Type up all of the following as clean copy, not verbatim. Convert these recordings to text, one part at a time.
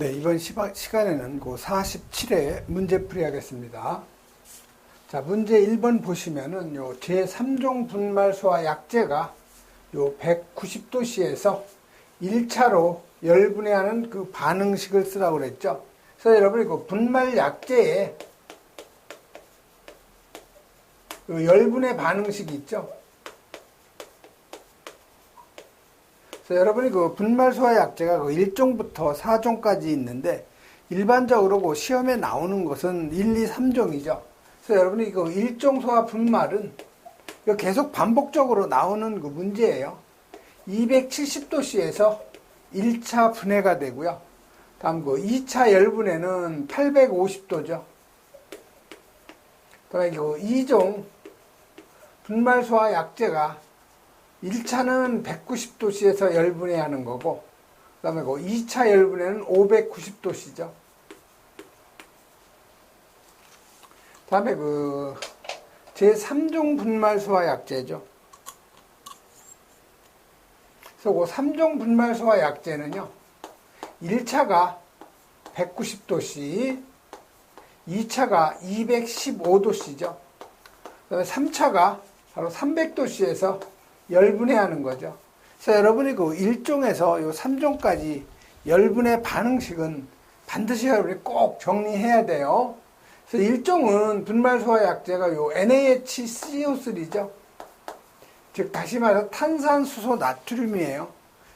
네, 이번 시간에는 그 47회 문제풀이 하겠습니다. 자, 문제 1번 보시면은 요 제3종 분말수와 약제가 요 190도씨에서 1차로 열분해하는 그 반응식을 쓰라고 그랬죠. 그래서 여러분이 그 분말 약제에 그 열분해 반응식이 있죠. 그래서 여러분이 그 분말수와 약제가 그 1종부터 4종까지 있는데 일반적으로 그 시험에 나오는 것은 1, 2, 3종이죠. 그래서 여러분이 그 1종 소화 분말은 계속 반복적으로 나오는 그 문제예요. 270도씨에서 1차 분해가 되고요. 다음 그 2차 열분해는 850도죠. 그다음에 그 2종 분말수와 약제가 1차는 190도씨에서 열분해하는 거고, 그 다음에 그 2차 열분해는 590도씨죠. 그 다음에 그 제3종 분말수와 약제죠. 그래서 그 3종 분말수와 약제는요, 1차가 190도씨, 2차가 215도씨죠. 그 다음에 3차가 바로 300도씨에서 열분해하는 거죠. 그래서 여러분이 그 1종에서 요 3종까지 열분해 반응식은 반드시 여러분이 꼭 정리해야 돼요. 그래서 1종은 분말수와 약제가 요 NaHCO3죠. 즉 다시 말해서 탄산수소 나트륨이에요.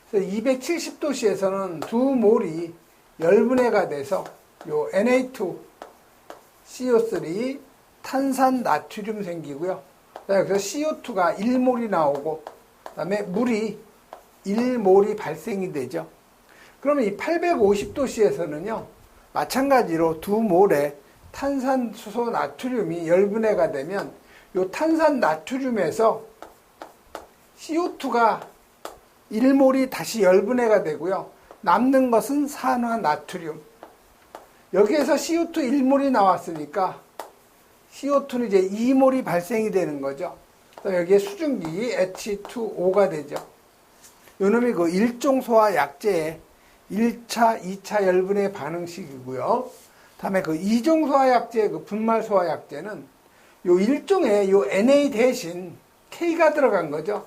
그래서 270도씨에서는 두 몰이 열분해가 돼서 요 Na2CO3 탄산 나트륨 생기고요. 그래서 CO2가 1몰이 나오고, 그 다음에 물이 1몰이 발생이 되죠. 그러면 이 850도씨에서는요, 마찬가지로 두 몰의 탄산수소 나트륨이 열분해가 되면, 이 탄산 나트륨에서 CO2가 1몰이 다시 열분해가 되고요. 남는 것은 산화 나트륨. 여기에서 CO2 1몰이 나왔으니까, CO2는 이제 2몰이 발생이 되는 거죠. 여기에 수증기 H2O가 되죠. 요놈이 그 1종 소화 약제의 1차, 2차 열분해 반응식이고요. 다음에 그 2종 소화 약제의 그 분말 소화 약제는 요 1종에 요 Na 대신 K가 들어간 거죠.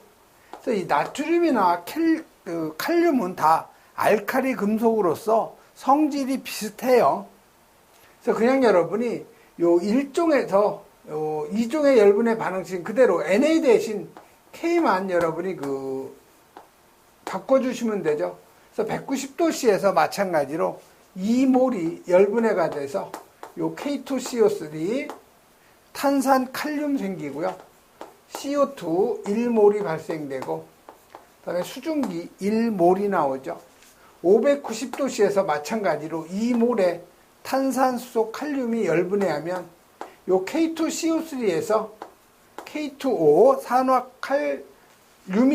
그래서 이 나트륨이나 칼륨은 다 알칼리 금속으로서 성질이 비슷해요. 그래서 그냥 여러분이 요 1종에서 요 2종의 열분해 반응식 그대로 Na 대신 K만 여러분이 그 바꿔주시면 되죠. 그래서 190도씨에서 마찬가지로 2몰이 열분해가 돼서 요 K2CO3 탄산 칼륨 생기고요. CO2 1몰이 발생되고, 그 다음에 수증기 1몰이 나오죠. 590도씨에서 마찬가지로 2몰의 탄산수소 칼륨이 열분해하면 요 K2CO3에서 K2O 산화칼륨이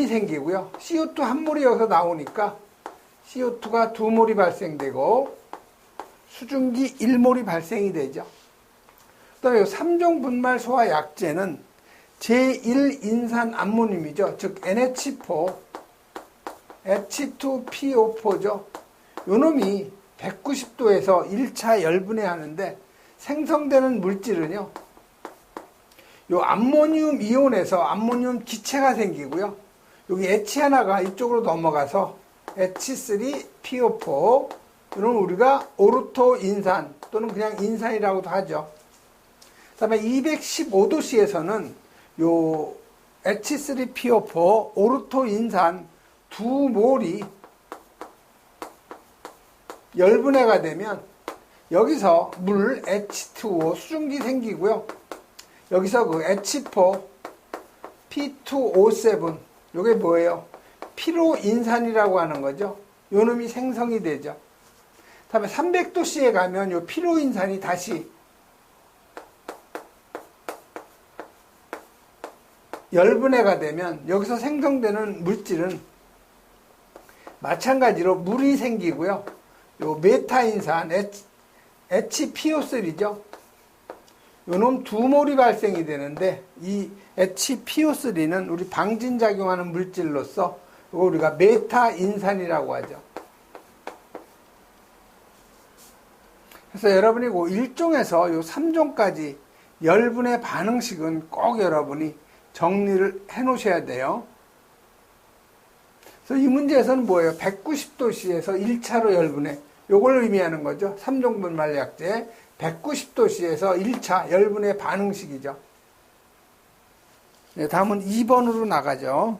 생기고요. CO2 한 몰이 여기서 나오니까 CO2가 두 몰이 발생되고 수증기 1몰이 발생이 되죠. 또 3종 분말 소화 약제는 제1인산 암모늄이죠. 즉 NH4, H2PO4죠. 요 놈이 190도에서 1차 열분해 하는데 생성되는 물질은요, 요 암모늄 이온에서 암모늄 기체가 생기고요. 여기 H 하나가 이쪽으로 넘어가서 H3PO4, 이런 우리가 오르토 인산 또는 그냥 인산이라고도 하죠. 그 다음에 215도씨에서는 요 H3PO4 오르토 인산 두 몰이 열분해가 되면 여기서 물 H2O 수증기 생기고요. 여기서 그 H4 P2O7 요게 뭐예요? 피로인산이라고 하는 거죠. 요 놈이 생성이 되죠. 다음에 300도씨에 가면 요 피로인산이 다시 열분해가 되면 여기서 생성되는 물질은 마찬가지로 물이 생기고요. 요 메타인산 HPO3죠. 요 놈 두 몰이 발생이 되는데 이 HPO3는 우리 방진작용하는 물질로서 이거 우리가 메타인산이라고 하죠. 그래서 여러분이 그 1종에서 요 3종까지 열분의 반응식은 꼭 여러분이 정리를 해 놓으셔야 돼요. 그래서 이 문제에서는 뭐예요? 190도씨에서 1차로 열분해. 요걸 의미하는 거죠. 3종 분말 약제 190도씨에서 1차 열분의 반응식이죠. 네, 다음은 2번으로 나가죠.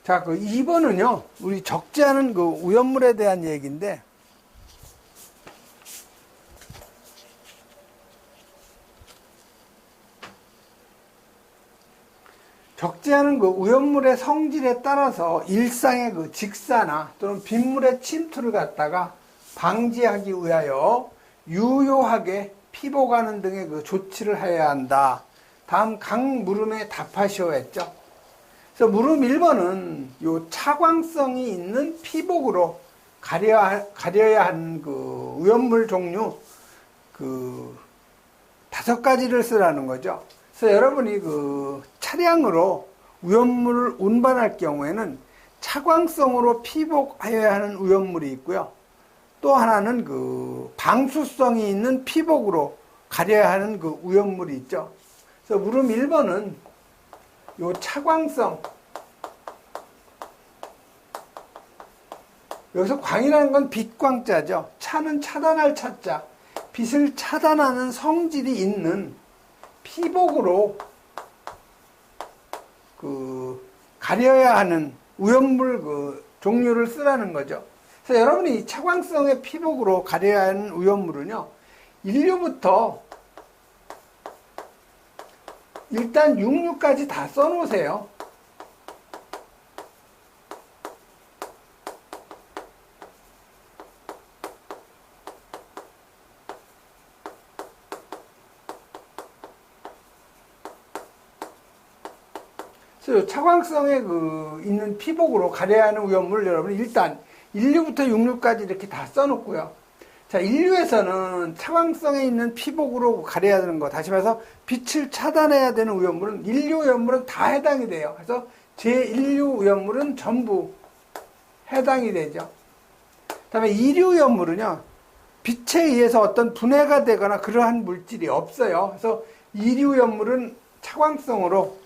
자, 그 2번은요, 우리 적지 않은 그 오염물에 대한 얘기인데, 적지 않은 그 오염물의 성질에 따라서 일상의 그 직사나 또는 빗물의 침투를 갖다가 방지하기 위하여 유효하게 피복하는 등의 그 조치를 해야 한다. 다음 각 물음에 답하시오 했죠. 그래서 물음 1번은 요 차광성이 있는 피복으로 가려야 하는 그 오염물 종류 그 5가지를 쓰라는 거죠. 그래서 여러분이 그 차량으로 오염물을 운반할 경우에는 차광성으로 피복해야 하는 오염물이 있고요. 또 하나는 그 방수성이 있는 피복으로 가려야 하는 그 오염물이 있죠. 그래서 물음 1번은 요 차광성, 여기서 광이라는 건 빛광자죠. 차는 차단할 차자, 빛을 차단하는 성질이 있는 피복으로 그 가려야 하는 오염물 그 종류를 쓰라는 거죠. 그래서 여러분이 이 차광성의 피복으로 가려야 하는 오염물은요, 1류부터 일단 6류까지 다 써놓으세요. 그래서 차광성에 그 있는 피복으로 가려야 하는 오염물을 여러분 일단 1류부터 6류까지 이렇게 다 써놓고요. 자, 1류에서는 차광성에 있는 피복으로 가려야 되는 거. 다시 말해서 빛을 차단해야 되는 오염물은 1류 오염물은 다 해당이 돼요. 그래서 제1류 오염물은 전부 해당이 되죠. 다음에 2류 오염물은요, 빛에 의해서 어떤 분해가 되거나 그러한 물질이 없어요. 그래서 2류 오염물은 차광성으로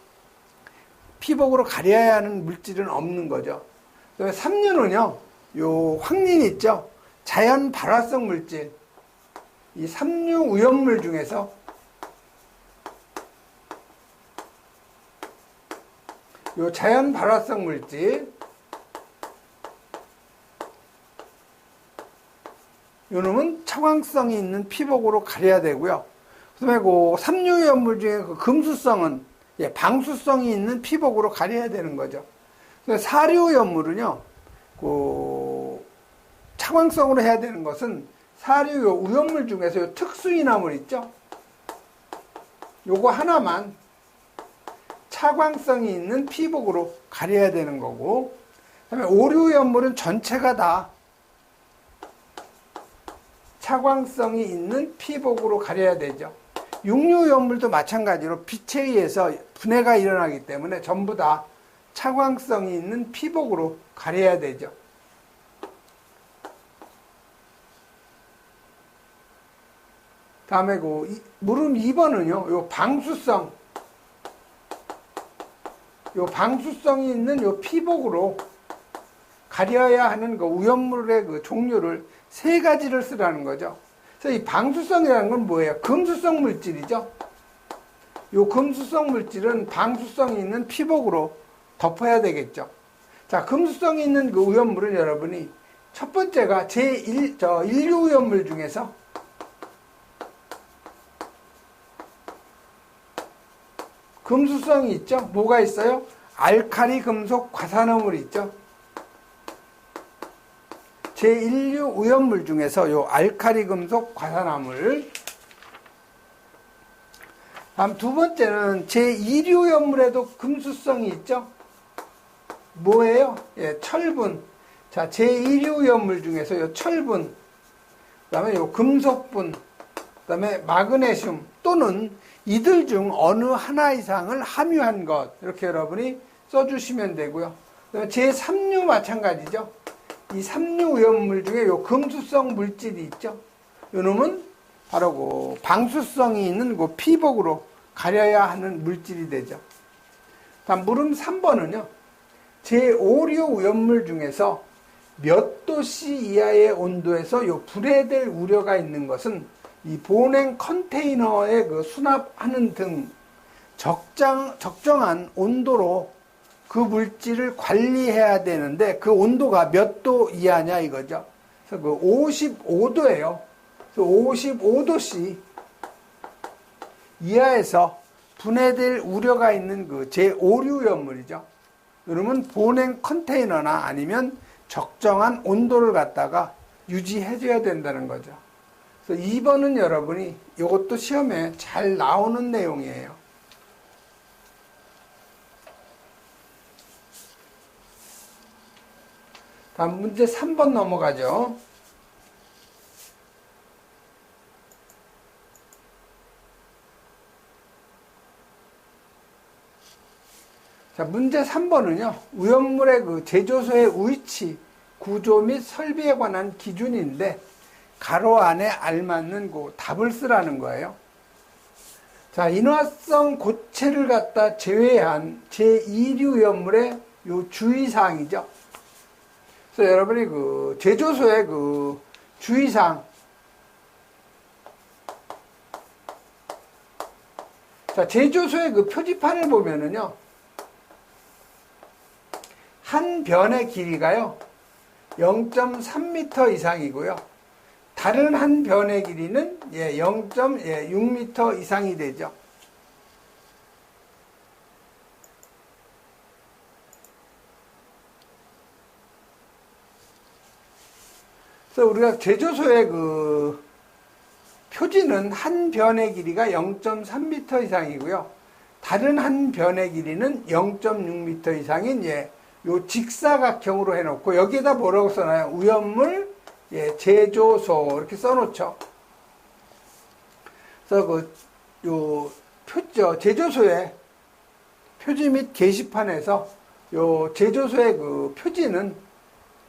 피복으로 가려야 하는 물질은 없는 거죠. 그다음에 3류는요, 요 황린 있죠? 자연 발화성 물질. 이 3류 오염물 중에서 요 자연 발화성 물질, 요 놈은 차광성이 있는 피복으로 가려야 되고요. 그 다음에 그 3류 오염물 중에 그 금수성은 방수성이 있는 피복으로 가려야 되는 거죠. 4류 오염물은요, 그 차광성으로 해야 되는 것은 4류 오염물 중에서 요 특수인화물 있죠? 요거 하나만 차광성이 있는 피복으로 가려야 되는 거고, 그 다음에 5류 오염물은 전체가 다 차광성이 있는 피복으로 가려야 되죠. 6류 오염물도 마찬가지로 빛에 의해서 분해가 일어나기 때문에 전부 다 차광성이 있는 피복으로 가려야 되죠. 다음에 그 물음 2번은요, 요 방수성이 있는 요 피복으로 가려야 하는 그 오염물의 그 종류를 3가지를 쓰라는 거죠. 그래서 이 방수성이라는 건 뭐예요? 금수성 물질이죠. 요 금수성 물질은 방수성이 있는 피복으로 덮어야 되겠죠. 자, 금수성이 있는 그 오염물은 여러분이 첫 번째가 제1류 오염물 중에서 금수성이 있죠. 뭐가 있어요? 알칼리 금속 과산화물이 있죠. 제1류 오염물 중에서 요 알칼리 금속 과산화물. 다음 두 번째는 제2류 오염물에도 금수성이 있죠. 뭐예요? 예, 철분. 자, 제2류 오염물 중에서 요 철분, 그 다음에 요 금속분, 그 다음에 마그네슘 또는 이들 중 어느 하나 이상을 함유한 것, 이렇게 여러분이 써주시면 되고요. 제3류 마찬가지죠. 이 3류 오염물 중에 요 금수성 물질이 있죠. 요 놈은 바로 그 방수성이 있는 그 피복으로 가려야 하는 물질이 되죠. 다음 물음 3번은요. 제5류 오염물 중에서 몇 도씨 이하의 온도에서 요 분해될 우려가 있는 것은 이 보냉 컨테이너에 그 수납하는 등 적정한 온도로 그 물질을 관리해야 되는데 그 온도가 몇 도 이하냐 이거죠. 그래서 그 55도예요. 55도씨 이하에서 분해될 우려가 있는 그 제5류 오염물이죠. 그러면 보냉 컨테이너나 아니면 적정한 온도를 갖다가 유지해줘야 된다는 거죠. 그래서 2번은 여러분이 이것도 시험에 잘 나오는 내용이에요. 다음 문제 3번 넘어가죠. 자, 문제 3번은요. 오염물의 그 제조소의 위치, 구조 및 설비에 관한 기준인데 가로 안에 알맞는 그 답을 쓰라는 거예요. 자, 인화성 고체를 갖다 제외한 제2류 오염물의 요 주의사항이죠. 그래서 여러분이 그 제조소의 그 주의사항. 자, 제조소의 그 표지판을 보면은요. 한 변의 길이가요. 0.3m 이상이고요. 다른 한 변의 길이는 0.6m 이상이 되죠. 그래서 우리가 제조소의 그 표지는 한 변의 길이가 0.3m 이상이고요. 다른 한 변의 길이는 0.6m 이상인 요 직사각형으로 해놓고 여기에다 뭐라고 써놔요? 오염물 제조소 이렇게 써놓죠. 그래서 요 표죠 제조소의 표지 및 게시판에서 요 제조소의 그 표지는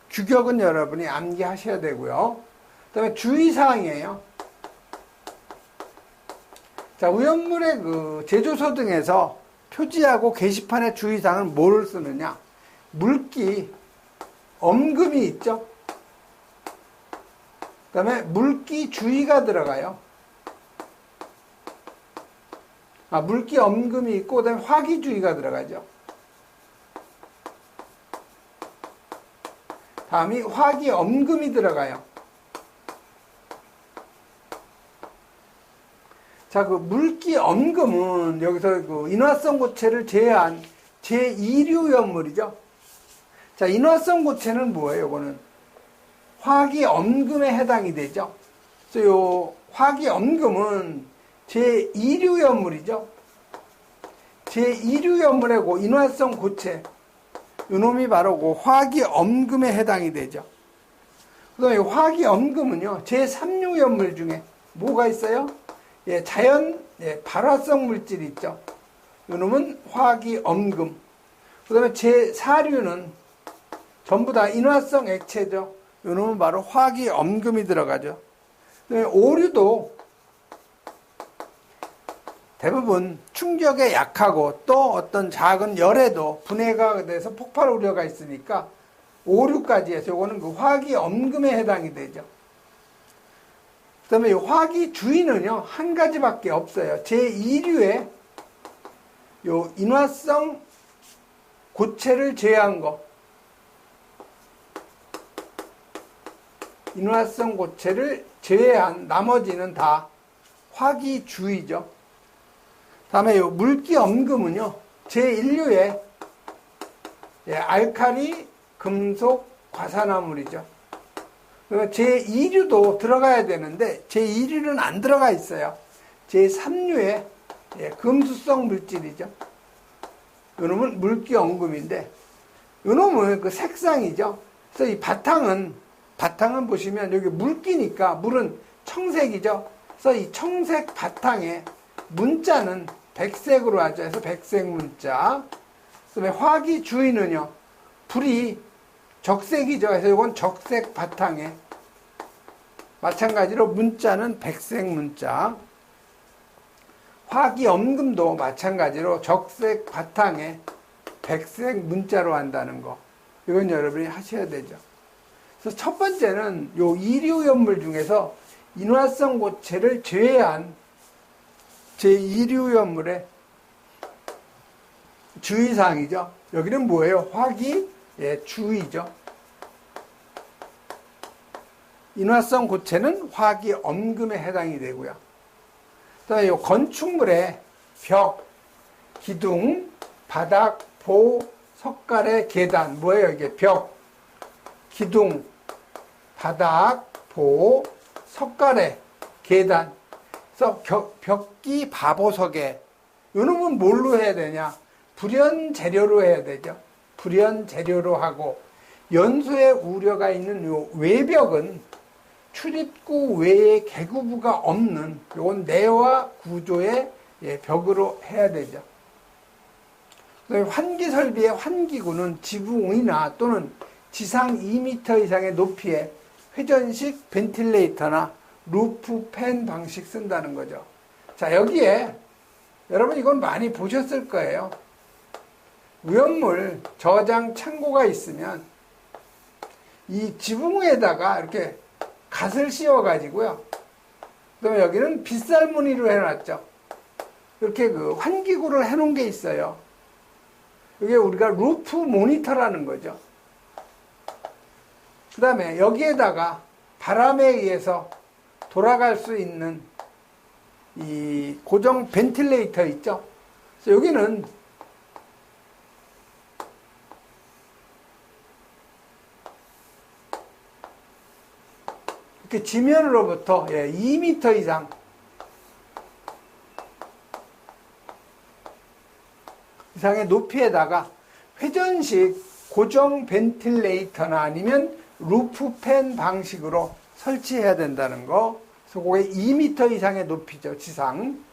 규격은 여러분이 암기하셔야 되고요. 그다음에 주의사항이에요. 자, 오염물의 그 제조소 등에서 표지하고 게시판의 주의사항은 뭐를 쓰느냐? 물기, 엄금이 있죠. 그 다음에 물기 주의가 들어가요. 물기 엄금이 있고 그 다음에 화기 주의가 들어가죠. 다음이 화기 엄금이 들어가요. 자, 그 물기 엄금은 여기서 그 인화성 고체를 제외한 제2류 오염물이죠. 자, 인화성 고체는 뭐예요? 이거는 화기 엄금에 해당이 되죠. 그래서 요 화기 엄금은 제2류 오염물이죠. 제2류 오염물하고 인화성 고체 요놈이 바로 그 화기 엄금에 해당이 되죠. 그 다음에 화기 엄금은요 제3류 오염물 중에 뭐가 있어요? 자연 발화성 물질 있죠. 요놈은 화기 엄금. 그 다음에 제4류는 전부 다 인화성 액체죠. 요놈은 바로 화기 엄금이 들어가죠. 그 다음에 5류도 대부분 충격에 약하고 또 어떤 작은 열에도 분해가 돼서 폭발 우려가 있으니까 5류까지 해서 요거는 그 화기 엄금에 해당이 되죠. 그 다음에 이 화기 주의는요, 한 가지밖에 없어요. 제2류의 요 인화성 고체를 제외한 거. 인화성 고체를 제외한 나머지는 다 화기 주의죠. 다음에 요 물기 엄금은요, 제1류의 알칼리 금속 과산화물이죠. 제2류도 들어가야 되는데 제2류는 안 들어가 있어요. 제3류의 금수성 물질이죠. 요놈은 물기 엄금인데 요놈은 그 색상이죠. 그래서 이 바탕은 보시면 여기 물기니까 물은 청색이죠. 그래서 이 청색 바탕에 문자는 백색으로 하죠. 그래서 백색 문자. 그다음에 화기 주의는요. 불이 적색이죠. 그래서 이건 적색 바탕에, 마찬가지로 문자는 백색 문자, 화기엄금도 마찬가지로 적색 바탕에 백색 문자로 한다는 거, 이건 여러분이 하셔야 되죠. 그래서 첫 번째는 요 이류연물 중에서 인화성 고체를 제외한 제2류연물의 주의사항이죠. 여기는 뭐예요? 화기, 예, 주의죠. 인화성 고체는 화기 엄금에 해당이 되고요. 그다음에 요 건축물의 벽, 기둥, 바닥, 보, 석가래, 계단, 뭐예요? 이게 벽, 기둥, 바닥, 보, 석가래, 계단. 그래서 벽기, 바보석에, 요 놈은 뭘로 해야 되냐? 불연 재료로 해야 되죠. 불연 재료로 하고, 연소의 우려가 있는 요 외벽은 출입구 외에 개구부가 없는 요건 내화 구조의 벽으로 해야 되죠. 환기 설비의 환기구는 지붕이나 또는 지상 2m 이상의 높이의 회전식 벤틸레이터나 루프 팬 방식 쓴다는 거죠. 자, 여기에 여러분 이건 많이 보셨을 거예요. 위험물 저장 창고가 있으면 이 지붕 위에다가 이렇게 갓을 씌워 가지고요. 그다음에 여기는 빗살무늬로 해놨죠. 이렇게 그 환기구를 해놓은 게 있어요. 이게 우리가 루프 모니터라는 거죠. 그 다음에 여기에다가 바람에 의해서 돌아갈 수 있는 이 고정 벤틸레이터 있죠. 그래서 여기는 이렇게 지면으로부터 2m 이상의 높이에다가 회전식 고정 벤틸레이터나 아니면 루프팬 방식으로 설치해야 된다는 거. 그래서 그게 2m 이상의 높이죠, 지상.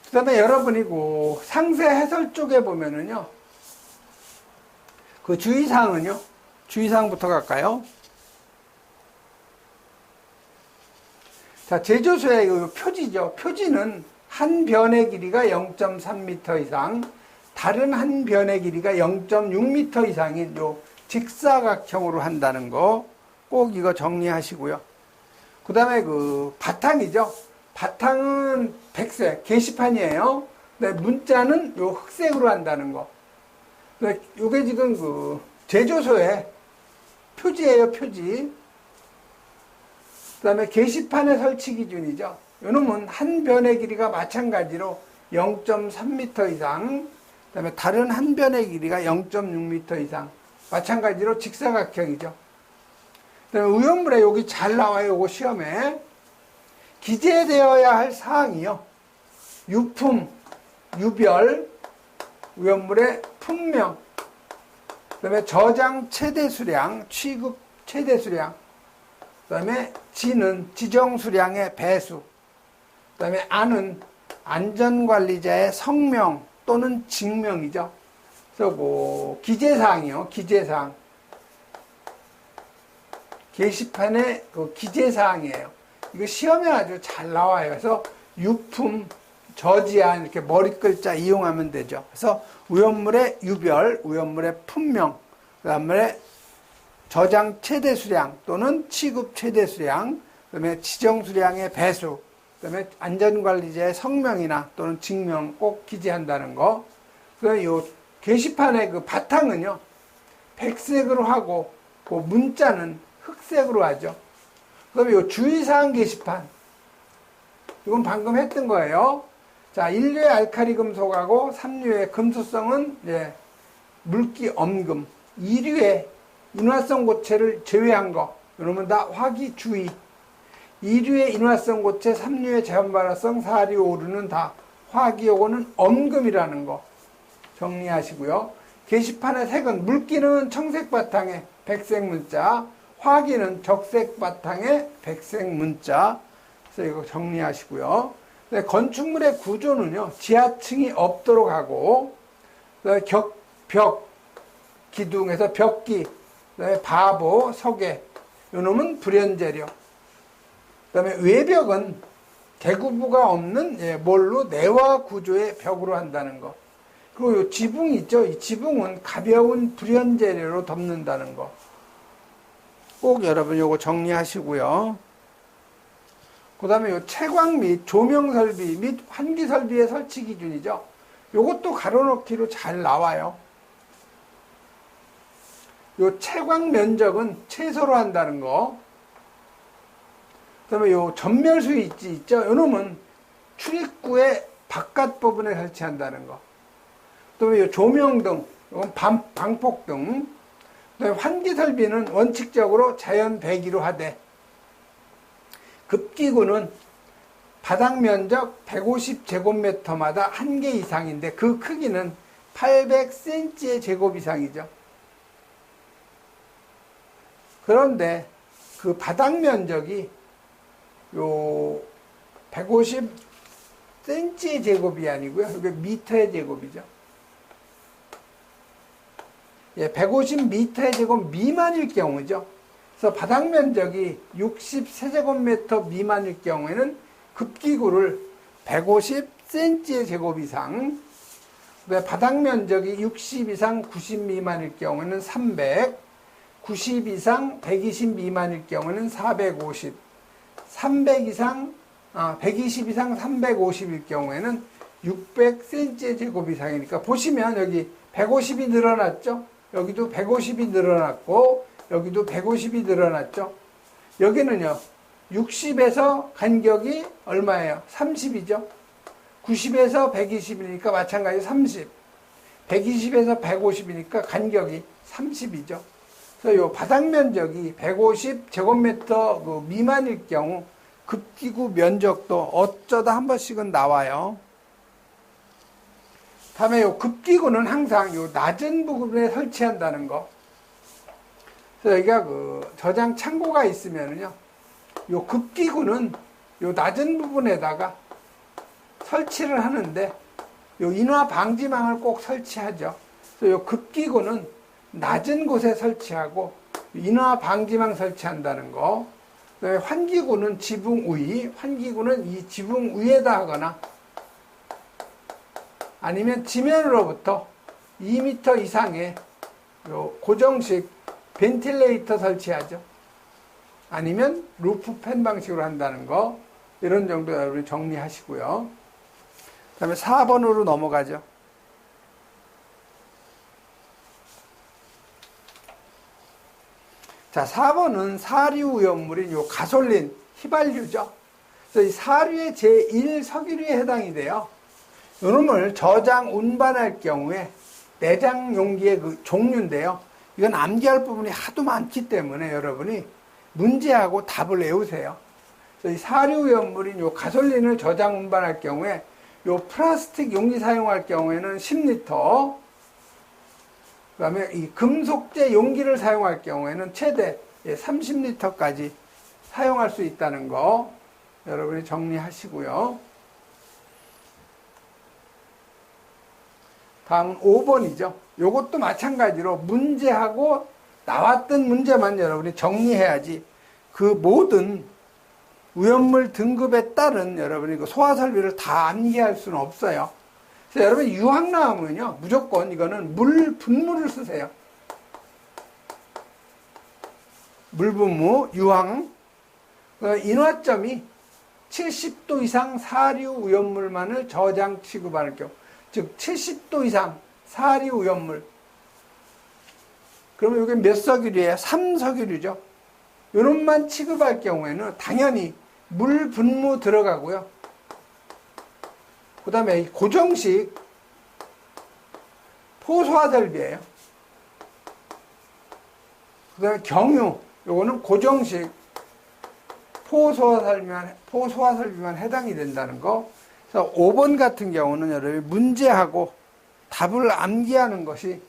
그 다음에 여러분이 그 상세 해설 쪽에 보면은요, 그 주의사항은요, 주의사항부터 갈까요? 자, 제조소의 그 표지죠. 표지는 한 변의 길이가 0.3m 이상, 다른 한 변의 길이가 0.6m 이상인 요 직사각형으로 한다는 거 꼭 이거 정리하시고요. 그 다음에 그 바탕이죠. 바탕은 백색, 게시판이에요. 근데 문자는 요 흑색으로 한다는 거. 요게 지금 그 제조소의 표지예요, 표지. 그 다음에 게시판의 설치 기준이죠. 요놈은 한 변의 길이가 마찬가지로 0.3m 이상, 그 다음에 다른 한 변의 길이가 0.6m 이상, 마찬가지로 직사각형이죠. 그 다음에 위험물에 여기 잘 나와요, 요거 시험에. 기재되어야 할 사항이요. 유품, 유별, 위험물의 품명, 그 다음에 저장 최대 수량, 취급 최대 수량, 그 다음에 지는 지정 수량의 배수, 그 다음에 안은 안전관리자의 성명 또는 직명이죠. 그래서 뭐 기재사항이요. 기재사항. 게시판의 그 기재사항이에요. 이거 시험에 아주 잘 나와요. 그래서 유품, 저지안 이렇게 머리 글자 이용하면 되죠. 그래서 위험물의 유별, 위험물의 품명, 그 다음에 저장 최대 수량 또는 취급 최대 수량, 그 다음에 지정 수량의 배수, 그 다음에 안전관리자의 성명이나 또는 직명 꼭 기재한다는 거. 그 요 게시판의 그 바탕은요, 백색으로 하고, 그 문자는 흑색으로 하죠. 그 다음에 요 주의사항 게시판. 이건 방금 했던 거예요. 자, 1류의 알칼리 금속하고 3류의 금수성은 물기 엄금, 2류의 인화성 고체를 제외한 거, 이러면 다 화기 주의. 2류의 인화성 고체, 3류의 제한발화성, 4류, 5류는 다 화기, 요거는 엄금이라는 거 정리하시고요. 게시판의 색은 물기는 청색 바탕에 백색 문자, 화기는 적색 바탕에 백색 문자. 그래서 이거 정리하시고요. 건축물의 구조는요, 지하층이 없도록 하고, 벽, 기둥에서 벽기, 바보, 석외, 요놈은 불연재료. 그 다음에 외벽은 개구부가 없는 몰루 내화 구조의 벽으로 한다는 거. 그리고 요 지붕 있죠? 이 지붕은 가벼운 불연재료로 덮는다는 거. 꼭 여러분 요거 정리하시고요. 그 다음에 요 채광 및 조명 설비 및 환기 설비의 설치 기준이죠. 요것도 가로놓기로 잘 나와요. 요 채광 면적은 최소로 한다는 거. 그 다음에 요 전멸 스위치 있죠? 요놈은 출입구의 바깥 부분에 설치한다는 거. 그 다음에 요 조명등, 이건 방폭등. 그 다음에 환기 설비는 원칙적으로 자연 배기로 하되, 급기구는 바닥 면적 150제곱미터마다 1개 이상인데 그 크기는 800cm의 제곱 이상이죠. 그런데 그 바닥 면적이 요 150cm의 제곱이 아니고요. 이게 미터의 제곱이죠. 예, 150m의 제곱 미만일 경우죠. 그래서 바닥 면적이 63제곱미터 미만일 경우에는 급기구를 150cm의 제곱 이상, 바닥 면적이 60 이상 90 미만일 경우에는 300, 90 이상 120 미만일 경우에는 450, 300 이상, 120 이상 350일 경우에는 600cm의 제곱 이상이니까 보시면 여기 150이 늘어났죠? 여기도 150이 늘어났고 여기도 150이 늘어났죠? 여기는요 60에서 간격이 얼마예요? 30이죠? 90에서 120이니까 마찬가지 30, 120에서 150이니까 간격이 30이죠. 그래서 이 바닥 면적이 150제곱미터 미만일 경우 급기구 면적도 어쩌다 한 번씩은 나와요. 다음에 요 급기구는 항상 요 낮은 부분에 설치한다는 거. 그래서 여기가 저장 창고가 있으면은요, 요 급기구는 요 낮은 부분에다가 설치를 하는데, 요 인화 방지망을 꼭 설치하죠. 그래서 요 급기구는 낮은 곳에 설치하고, 인화 방지망 설치한다는 거. 그다음에 환기구는 지붕 위, 환기구는 이 지붕 위에다 하거나, 아니면 지면으로부터 2m 이상의 요 고정식 벤틸레이터 설치하죠. 아니면 루프 팬 방식으로 한다는 거. 이런 정도 여러분이 정리하시고요. 그 다음에 4번으로 넘어가죠. 자, 4번은 사류 오염물인 요 가솔린, 휘발유죠. 그래서 이 사류의 제1석유류에 해당이 돼요. 이놈을 저장, 운반할 경우에 내장 용기의 그 종류인데요. 이건 암기할 부분이 하도 많기 때문에 여러분이 문제하고 답을 외우세요. 그래서 이 사류오염물인 요 가솔린을 저장, 운반할 경우에 요 플라스틱 용기 사용할 경우에는 10리터, 그 다음에 이 금속재 용기를 사용할 경우에는 최대 30리터까지 사용할 수 있다는 거 여러분이 정리하시고요. 다음은 5번이죠. 요것도 마찬가지로 문제하고 나왔던 문제만 여러분이 정리해야지 그 모든 오염물 등급에 따른 여러분이 그 소화설비를 다 암기할 수는 없어요. 그래서 여러분 유황 나오면요 무조건 이거는 분무를 쓰세요. 물분무, 유황. 인화점이 70도 이상 사류 오염물만을 저장 취급하는 경우, 즉 70도 이상 사류 오염물. 그러면 이게 몇 석유류예요? 3석유류죠. 요런만 취급할 경우에는 당연히 물 분무 들어가고요. 그 다음에 고정식 포소화설비예요. 그 다음에 경유, 요거는 고정식 포소화설비만 해당이 된다는 거. 그래서 5번 같은 경우는 여러분 문제하고 답을 암기하는 것이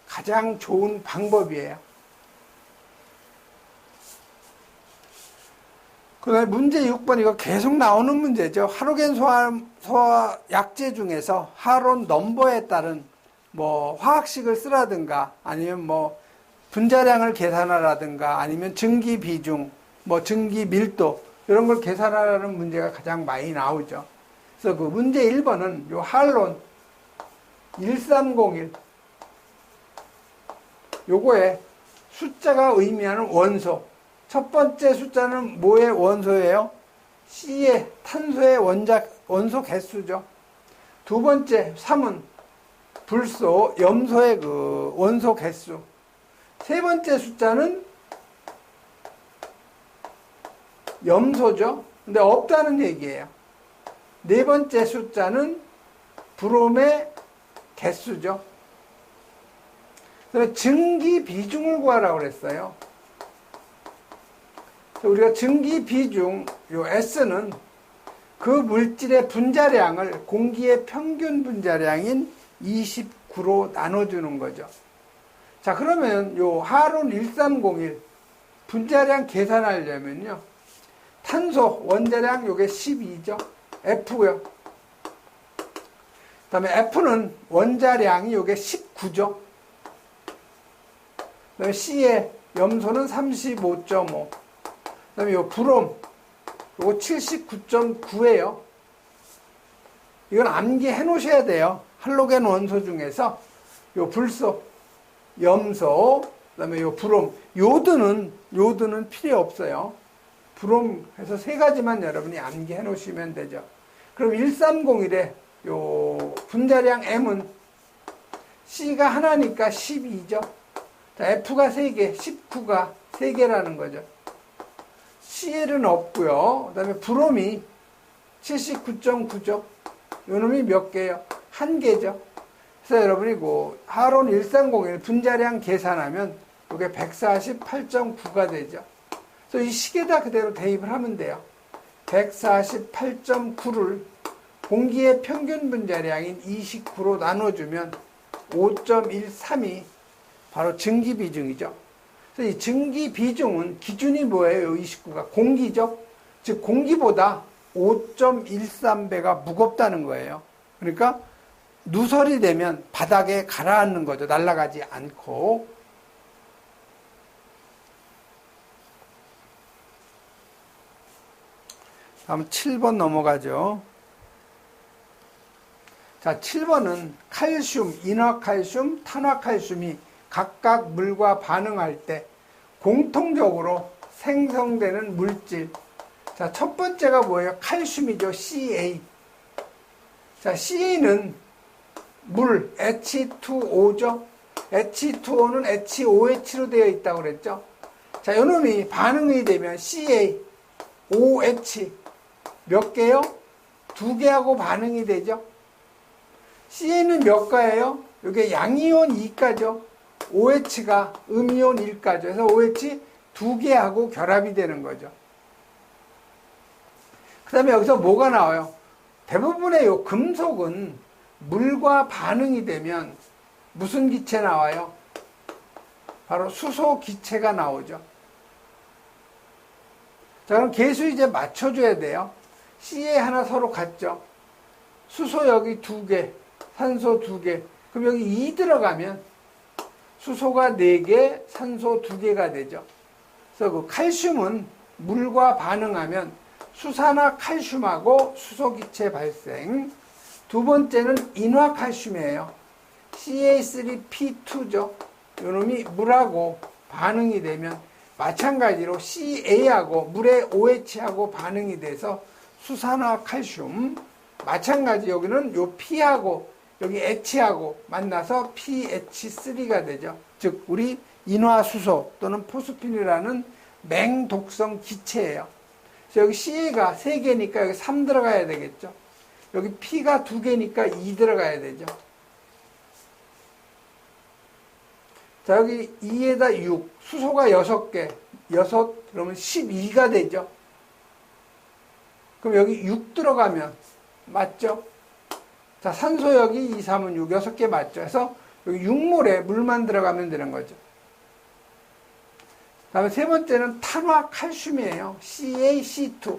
가장 좋은 방법이에요. 그 다음에 문제 6번 이거 계속 나오는 문제죠. 할로겐 소화 약제 중에서 하론 넘버에 따른 뭐 화학식을 쓰라든가 아니면 뭐 분자량을 계산하라든가 아니면 증기 비중, 뭐 증기 밀도 이런 걸 계산하라는 문제가 가장 많이 나오죠. 그래서 그 문제 1번은 요 할론 1301 요거에 숫자가 의미하는 원소. 첫 번째 숫자는 뭐의 원소예요? C의 탄소의 원소 개수죠. 두 번째 3은 불소, 염소의 그 원소 개수. 세 번째 숫자는 염소죠. 근데 없다는 얘기예요. 네 번째 숫자는 브롬의 개수죠. 그래서 증기 비중을 구하라고 그랬어요. 우리가 증기 비중, 요 S는 그 물질의 분자량을 공기의 평균 분자량인 29로 나눠주는 거죠. 자, 그러면 요 하론 1301 분자량 계산하려면요. 탄소 원자량 요게 12죠. F고요. 그 다음에 F는 원자량이 요게 19죠. 그 다음에 C의 염소는 35.5. 그 다음에 요 브롬 요거 79.9예요. 이건 암기해 놓으셔야 돼요. 할로겐 원소 중에서 요 불소, 염소, 그 다음에 요 브롬, 요드는 필요 없어요. 브롬 해서 세 가지만 여러분이 암기해 놓으시면 되죠. 그럼 1301에 요 분자량 M은 C가 하나니까 12죠. F가 3개, 19가 3개라는 거죠. Cl은 없고요. 그 다음에 브롬이 79.9죠. 요 놈이 몇 개요? 1개죠. 그래서 여러분이 그 하론 1301 분자량 계산하면 이게 148.9가 되죠. 그래서 이 식에다 그대로 대입을 하면 돼요. 148.9를 공기의 평균 분자량인 29로 나눠주면 5.13이 바로 증기 비중이죠. 그래서 이 증기 비중은 기준이 뭐예요? 29가 공기죠. 즉 공기보다 5.13배가 무겁다는 거예요. 그러니까 누설이 되면 바닥에 가라앉는 거죠. 날아가지 않고. 다음 7번 넘어가죠. 자, 7번은 칼슘, 인화칼슘, 탄화칼슘이 각각 물과 반응할 때 공통적으로 생성되는 물질. 자, 첫 번째가 뭐예요? 칼슘이죠. Ca. 자, Ca는 물, H2O죠. H2O는 HOH로 되어 있다고 그랬죠. 자, 이놈이 반응이 되면 Ca, OH 몇 개요? 2개하고 반응이 되죠. Ca는 몇 가예요? 이게 양이온 2가죠. OH가 음이온 1가죠. 그래서 OH 2개하고 결합이 되는 거죠. 그 다음에 여기서 뭐가 나와요? 대부분의 요 금속은 물과 반응이 되면 무슨 기체 나와요? 바로 수소 기체가 나오죠. 자, 그럼 계수 이제 맞춰줘야 돼요. Ca 하나 서로 같죠. 수소 여기 2개, 산소 2개. 그럼 여기 2 들어가면 수소가 4개, 산소 2개가 되죠. 그래서 그 칼슘은 물과 반응하면 수산화칼슘하고 수소기체 발생. 두 번째는 인화칼슘이에요. Ca3P2죠. 요 놈이 물하고 반응이 되면 마찬가지로 Ca하고 물의 OH하고 반응이 돼서 수산화칼슘. 마찬가지 여기는 요 P하고 여기 H하고 만나서 PH3가 되죠. 즉 우리 인화수소 또는 포스핀이라는 맹독성 기체예요. 그래서 여기 Ca가 3개니까 여기 3 들어가야 되겠죠. 여기 P가 2개니까 2 들어가야 되죠. 자, 여기 2에다 6, 수소가 6개, 6 그러면 12가 되죠. 그럼 여기 6 들어가면 맞죠? 자, 산소 여기 2, 3은 6, 6개 맞죠? 그래서 여기 6몰에 물만 들어가면 되는 거죠. 다음에 세 번째는 탄화칼슘이에요. CaC2.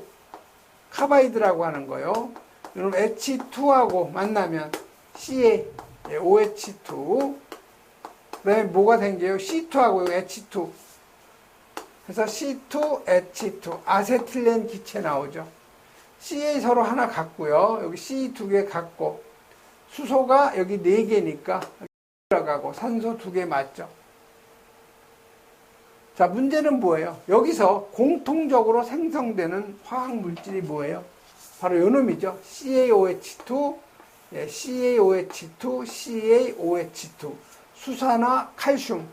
카바이드라고 하는 거요. 여러분 H2하고 만나면 Ca, OH2. 그 다음에 뭐가 생겨요? C2하고 H2. 그래서 C2H2. 아세틸렌 기체 나오죠. Ca 서로 하나 같고요. 여기 C 2개 같고. 수소가 여기 4개니까 들어가고 산소 2개 맞죠. 자, 문제는 뭐예요? 여기서 공통적으로 생성되는 화학 물질이 뭐예요? 바로 요 놈이죠. CaOH2, CaOH2, CaOH2. 수산화 칼슘,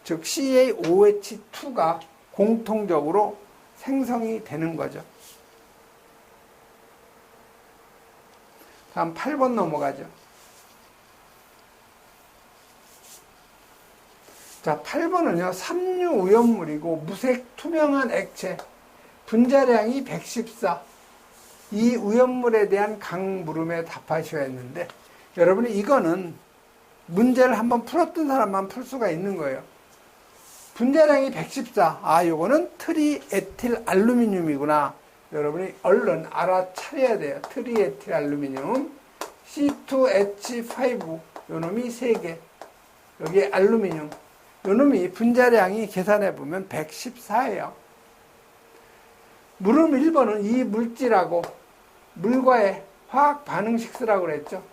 즉 CaOH2가 공통적으로 생성이 되는 거죠. 다음 8번 넘어가죠. 자, 8번은요, 삼류오염물이고 무색 투명한 액체, 분자량이 114. 이 오염물에 대한 강물음에 답하셔야 했는데, 여러분이 이거는 문제를 한번 풀었던 사람만 풀 수가 있는 거예요. 분자량이 114. 아, 요거는 트리에틸 알루미늄이구나. 여러분이 얼른 알아차려야 돼요. 트리에틸 알루미늄. C2H5. 요 놈이 3개. 여기 알루미늄. 요 놈이 분자량이 계산해보면 114예요. 물음 1번은 이 물질하고 물과의 화학 반응식수라고 그랬죠.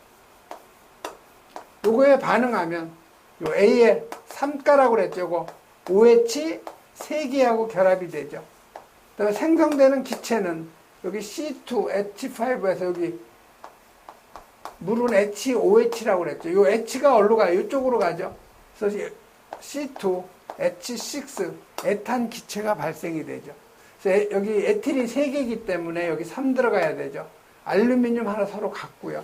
요거에 반응하면 요 A에 3가라고 그랬죠. 요거 OH 3개하고 결합이 되죠. 그다음에 생성되는 기체는 여기 C2H5에서 여기 물은 HOH라고 그랬죠. 요 H가 어디로 가요? 이쪽으로 가죠. 그래서 C2H6 에탄 기체가 발생이 되죠. 그래서 여기 에틸이 3개이기 때문에 여기 3 들어가야 되죠. 알루미늄 하나 서로 같고요.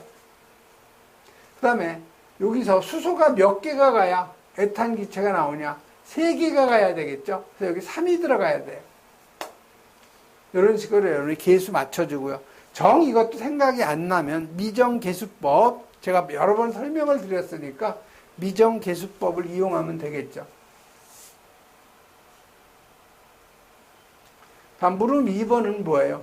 그 다음에 여기서 수소가 몇 개가 가야 에탄 기체가 나오냐? 3개가 가야 되겠죠. 그래서 여기 3이 들어가야 돼요. 이런 식으로 여러분이 계수 맞춰주고요. 정 이것도 생각이 안 나면 미정계수법, 제가 여러 번 설명을 드렸으니까 미정계수법을 이용하면 되겠죠. 다음 물음 2번은 뭐예요?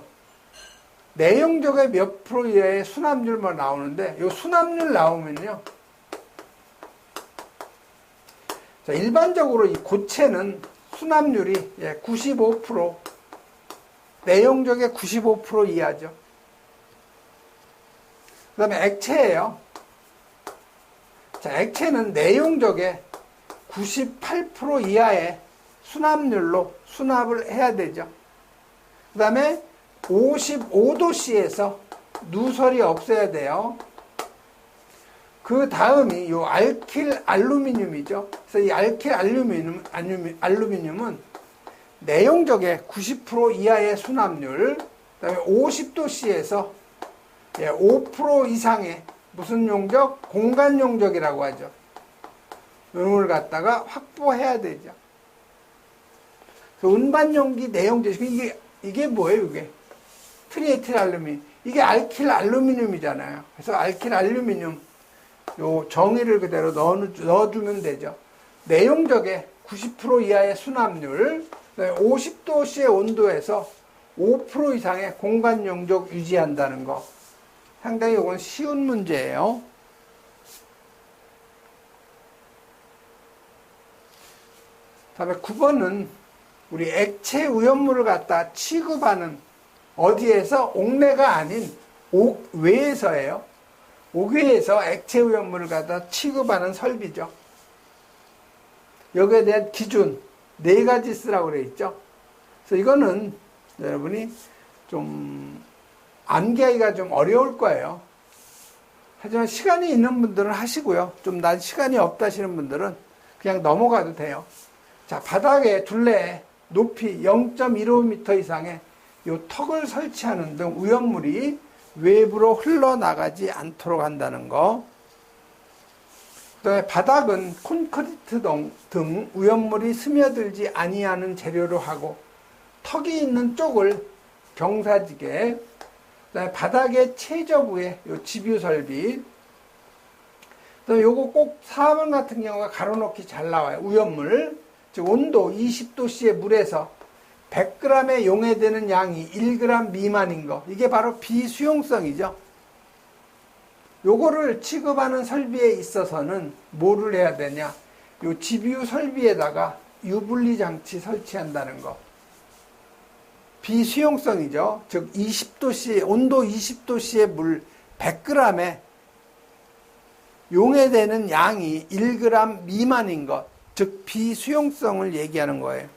내용적의 몇 프로 이하의 순합률만 나오는데 이 순합률 나오면요. 자, 일반적으로 이 고체는 순합률이 95%, 내용적의 95% 이하죠. 그 다음에 액체예요. 자, 액체는 내용적의 98% 이하의 순합률로 순합을 해야 되죠. 그 다음에 55도씨에서 누설이 없어야 돼요. 그 다음이 요 알킬 알루미늄이죠. 그래서 이 알킬 알루미늄은 내용적의 90% 이하의 순합률, 그 다음에 50도씨에서 5% 이상의 무슨 용적? 공간 용적이라고 하죠. 이걸 갖다가 확보해야 되죠. 운반 용기 내용적, 이게 뭐예요, 이게? 트리에틸 알루미늄. 이게 알킬 알루미늄이잖아요. 그래서 알킬 알루미늄, 요 정의를 그대로 넣어주면 되죠. 내용적의 90% 이하의 순합률, 50도씨의 온도에서 5% 이상의 공간 용적 유지한다는 거. 상당히 이건 쉬운 문제예요. 다음에 9번은 우리 액체 오염물을 갖다 취급하는 어디에서? 옥내가 아닌 옥외에서예요. 옥외에서 액체 오염물을 갖다 취급하는 설비죠. 여기에 대한 기준 4가지 쓰라고 그래 있죠. 그래서 이거는 여러분이 좀 암기하기가 좀 어려울 거예요. 하지만 시간이 있는 분들은 하시고요. 좀 난 시간이 없다 하시는 분들은 그냥 넘어가도 돼요. 자, 바닥에 둘레에 높이 0.15m 이상의 요 턱을 설치하는 등 오염물이 외부로 흘러나가지 않도록 한다는 거. 그다음에 바닥은 콘크리트 등 오염물이 스며들지 아니하는 재료로 하고, 턱이 있는 쪽을 경사지게, 그다음에 바닥의 최저부에 요 집유 설비. 그다음에 요거 꼭 4번 같은 경우가 가로놓기 잘 나와요. 오염물. 즉 온도 20도씨의 물에서 100g에 용해되는 양이 1g 미만인 거, 이게 바로 비수용성이죠. 요거를 취급하는 설비에 있어서는 뭐를 해야 되냐, 요 GBU 설비에다가 유분리 장치 설치한다는 거. 비수용성이죠. 즉 20도씨, 온도 20도씨의 물 100g에 용해되는 양이 1g 미만인 것, 즉 비수용성을 얘기하는 거예요.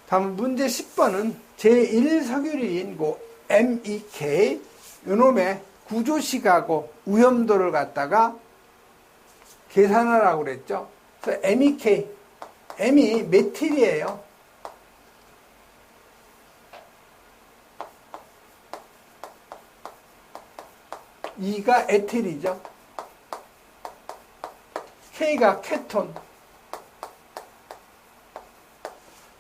다음 문제 10번은 제1석유리인 MEK 요놈의 구조식하고 오염도를 갖다가 계산하라고 그랬죠. 그래서 MEK, M이 메틸이에요. E가 에틸이죠. K가 케톤.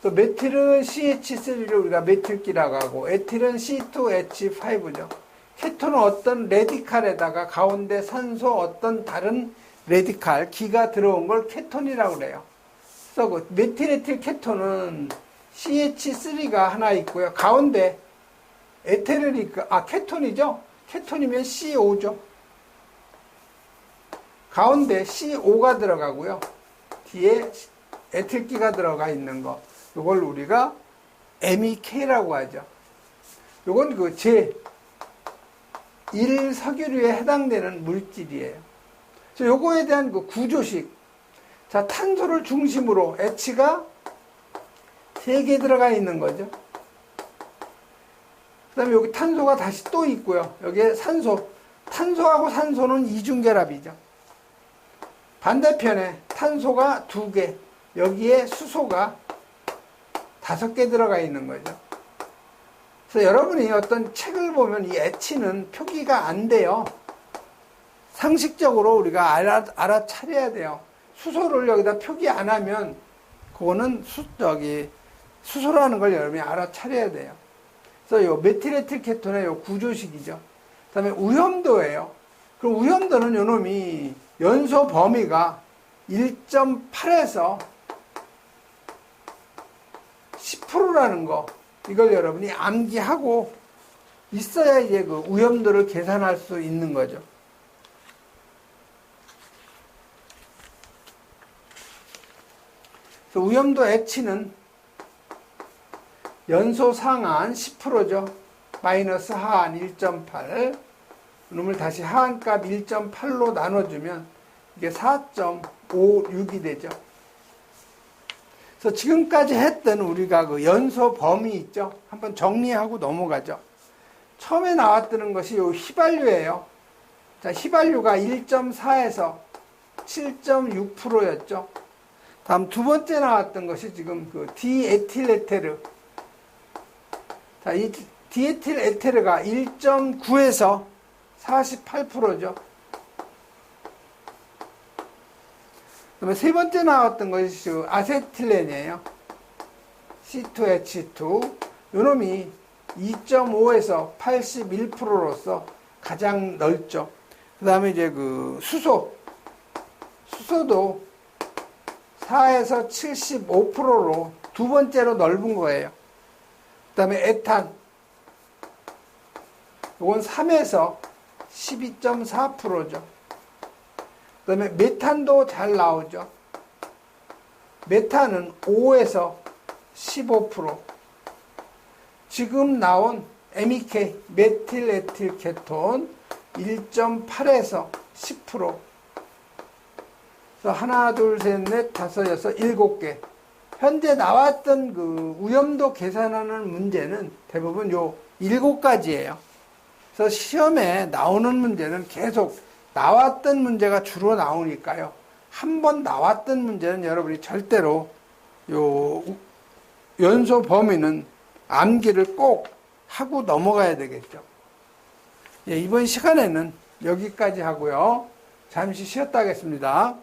또 메틸은 CH3를 우리가 메틸기라고 하고, 에틸은 C2H5죠. 케톤은 어떤 레디칼에다가 가운데 산소 어떤 다른 레디칼, 기가 들어온 걸 케톤이라고 그래요. 그래서 그 메틸에틸 케톤은 CH3가 하나 있고요. 가운데 에테르리, 케톤이죠. 케톤이면 CO5죠. 가운데 CO5가 들어가고요. 뒤에 에틸기가 들어가 있는 거. 이걸 우리가 MEK라고 하죠. 이건 그 제1석유류에 해당되는 물질이에요. 그래서 요거에 대한 그 구조식. 자, 탄소를 중심으로 H가 3개 들어가 있는 거죠. 그 다음에 여기 탄소가 다시 또 있고요. 여기에 산소. 탄소하고 산소는 이중결합이죠. 반대편에 탄소가 2개, 여기에 수소가 5개 들어가 있는 거죠. 그래서 여러분이 어떤 책을 보면 이 H는 표기가 안 돼요. 상식적으로 우리가 알아차려야 돼요. 수소를 여기다 표기 안 하면 그거는 수소라는 걸 여러분이 알아차려야 돼요. 그래서 요 메틸에틸 케톤의 요 구조식이죠. 그 다음에 오염도예요. 그럼 오염도는 요 놈이 연소 범위가 1.8에서 10%라는 거, 이걸 여러분이 암기하고 있어야 이제 그 오염도를 계산할 수 있는 거죠. 그래서 오염도 H는 연소 상한 10%죠. 마이너스 하한 1.8. 놈을 다시 하한값 1.8로 나눠주면 이게 4.56이 되죠. 그래서 지금까지 했던 우리가 그 연소 범위 있죠. 한번 정리하고 넘어가죠. 처음에 나왔던 것이 요 휘발유예요. 자, 휘발유가 1.4에서 7.6%였죠. 다음 두 번째 나왔던 것이 지금 그 디에틸에테르. 자, 이 디에틸에테르가 1.9에서 48%죠. 그다음에 세 번째 나왔던 것이 아세틸렌이에요. C2H2. 요놈이 2.5에서 81%로서 가장 넓죠. 그 다음에 이제 그 수소도 4에서 75%로 두 번째로 넓은 거예요. 그 다음에 에탄. 이건 3에서 12.4%죠. 그 다음에 메탄도 잘 나오죠. 메탄은 5에서 15%. 지금 나온 MEK, 메틸에틸 케톤 1.8에서 10%. 그래서 하나, 둘, 셋, 넷, 다섯, 여섯, 7개. 현재 나왔던 그 오염도 계산하는 문제는 대부분 요 7가지예요. 그래서 시험에 나오는 문제는 계속 나왔던 문제가 주로 나오니까요. 한 번 나왔던 문제는 여러분이 절대로 요 연소 범위는 암기를 꼭 하고 넘어가야 되겠죠. 예, 이번 시간에는 여기까지 하고요. 잠시 쉬었다 하겠습니다.